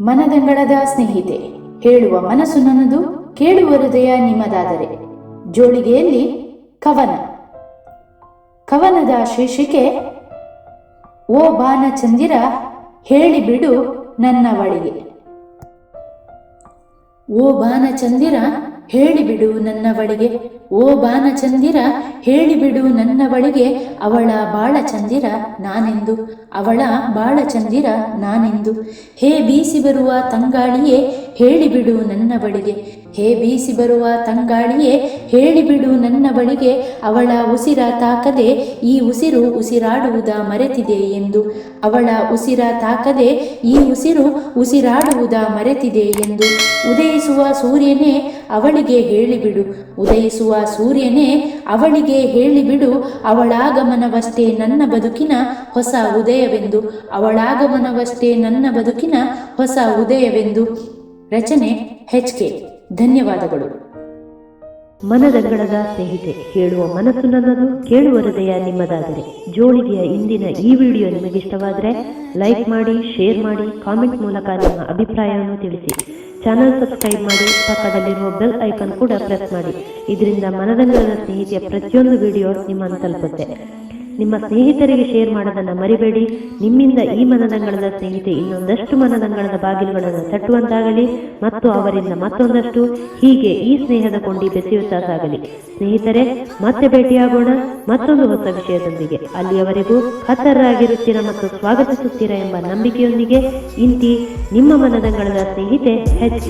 ಮನದಂಗಳದ ಸ್ನೇಹಿತೆ, ಹೇಳುವ ಮನಸ್ಸು ನನ್ನದು, ಕೇಳುವ ಹೃದಯ ನಿಮ್ಮದಾದರೆ. ಜೋಳಿಗೆಯಲ್ಲಿ ಕವನ. ಕವನದ ಶೀರ್ಷಿಕೆ ಓ ಬಾನಚಂದಿರ ಹೇಳಿಬಿಡು ನನ್ನ ಬಳಿಗೆ. ಓ ಬಾನಚಂದಿರ ಹೇಳಿಬಿಡು ನನ್ನ ಬಳಿಗೆ, ಓ ಬಾನಚಂದಿರ ಹೇಳಿಬಿಡು ನನ್ನ ಬಳಿಗೆ, ಅವಳ ಬಾಳ ಚಂದಿರ ನಾನೆಂದು, ಅವಳ ಬಾಳ ಚಂದಿರ ನಾನೆಂದು. ಹೇ ಬೀಸಿ ಬರುವ ತಂಗಾಳಿಯೇ ಹೇಳಿಬಿಡು ನನ್ನ ಬಳಿಗೆ, ಹೇ ಬೀಸಿ ಬರುವ ತಂಗಾಳಿಯೇ ಹೇಳಿಬಿಡು ನನ್ನ ಬಳಿಗೆ, ಅವಳ ಉಸಿರ ತಾಕದೆ ಈ ಉಸಿರು ಉಸಿರಾಡುವುದ ಮರೆತಿದೆ ಎಂದು, ಅವಳ ಉಸಿರ ತಾಕದೆ ಈ ಉಸಿರು ಉಸಿರಾಡುವುದ ಮರೆತಿದೆ ಎಂದು. ಉದಯಿಸುವ ಸೂರ್ಯನೇ ಅವಳಿಗೆ ಹೇಳಿಬಿಡು, ಉದಯಿಸುವ ಸೂರ್ಯನೇ ಅವಳಿಗೆ ಹೇಳಿಬಿಡು, ಅವಳಾಗಮನವಷ್ಟೇ ನನ್ನ ಬದುಕಿನ ಹೊಸ ಉದಯವೆಂದು, ಅವಳಾಗಮನವಷ್ಟೇ ನನ್ನ ಬದುಕಿನ ಹೊಸ ಉದಯವೆಂದು. ರಚನೆ HK. ಧನ್ಯವಾದಗಳು. ಮನದಂಗಳದ ಸ್ನೇಹಿತೆ, ಹೇಳುವ ಮನಸ್ಸು ನನ್ನದು, ಕೇಳುವ ಹೃದಯ ನಿಮ್ಮದಾದರೆ. ಜೋಳಿಗೆಯ ಇಂದಿನ ಈ ವಿಡಿಯೋ ನಿಮಗಿಷ್ಟವಾದರೆ ಲೈಕ್ ಮಾಡಿ, ಶೇರ್ ಮಾಡಿ, ಕಾಮೆಂಟ್ ಮೂಲಕ ನಿಮ್ಮ ಅಭಿಪ್ರಾಯವನ್ನು ತಿಳಿಸಿ. ಚಾನಲ್ ಸಬ್ಸ್ಕ್ರೈಬ್ ಮಾಡಿ, ಪಕ್ಕದಲ್ಲಿರುವ ಬೆಲ್ ಐಕಾನ್ ಕೂಡ ಪ್ರೆಸ್ ಮಾಡಿ. ಇದರಿಂದ ಮನದಂಗಳದ ಸ್ನೇಹಿತೆಯ ಪ್ರತಿಯೊಂದು ವಿಡಿಯೋ ನಿಮ್ಮನ್ನು ತಲುಪುತ್ತೆ. ನಿಮ್ಮ ಸ್ನೇಹಿತರಿಗೆ ಶೇರ್ ಮಾಡೋದನ್ನು ಮರಿಬೇಡಿ. ನಿಮ್ಮಿಂದ ಈ ಮನದಂಗಳದ ಸ್ನೇಹಿತೆ ಇನ್ನೊಂದಷ್ಟು ಮನದಂಗಳದ ಬಾಗಿಲುಗಳನ್ನು ತಟ್ಟುವಂತಾಗಲಿ ಮತ್ತು ಅವರಿಂದ ಮತ್ತೊಂದಷ್ಟು, ಹೀಗೆ ಈ ಸ್ನೇಹದ ಕೊಂಡಿ ಬೆಸೆಯುತ್ತಾ ಸಾಗಲಿ. ಸ್ನೇಹಿತರೆ, ಮತ್ತೆ ಭೇಟಿಯಾಗೋಣ ಮತ್ತೊಂದು ಹೊಸ ವಿಷಯದೊಂದಿಗೆ. ಅಲ್ಲಿಯವರೆಗೂ ಖತರಾಗಿರುತ್ತೀರಾ ಮತ್ತು ಸ್ವಾಗತಿಸುತ್ತೀರಾ ಎಂಬ ನಂಬಿಕೆಯೊಂದಿಗೆ ಇಂತಿ ನಿಮ್ಮ ಮನದಂಗಳದ ಸ್ನೇಹಿತೆ HK.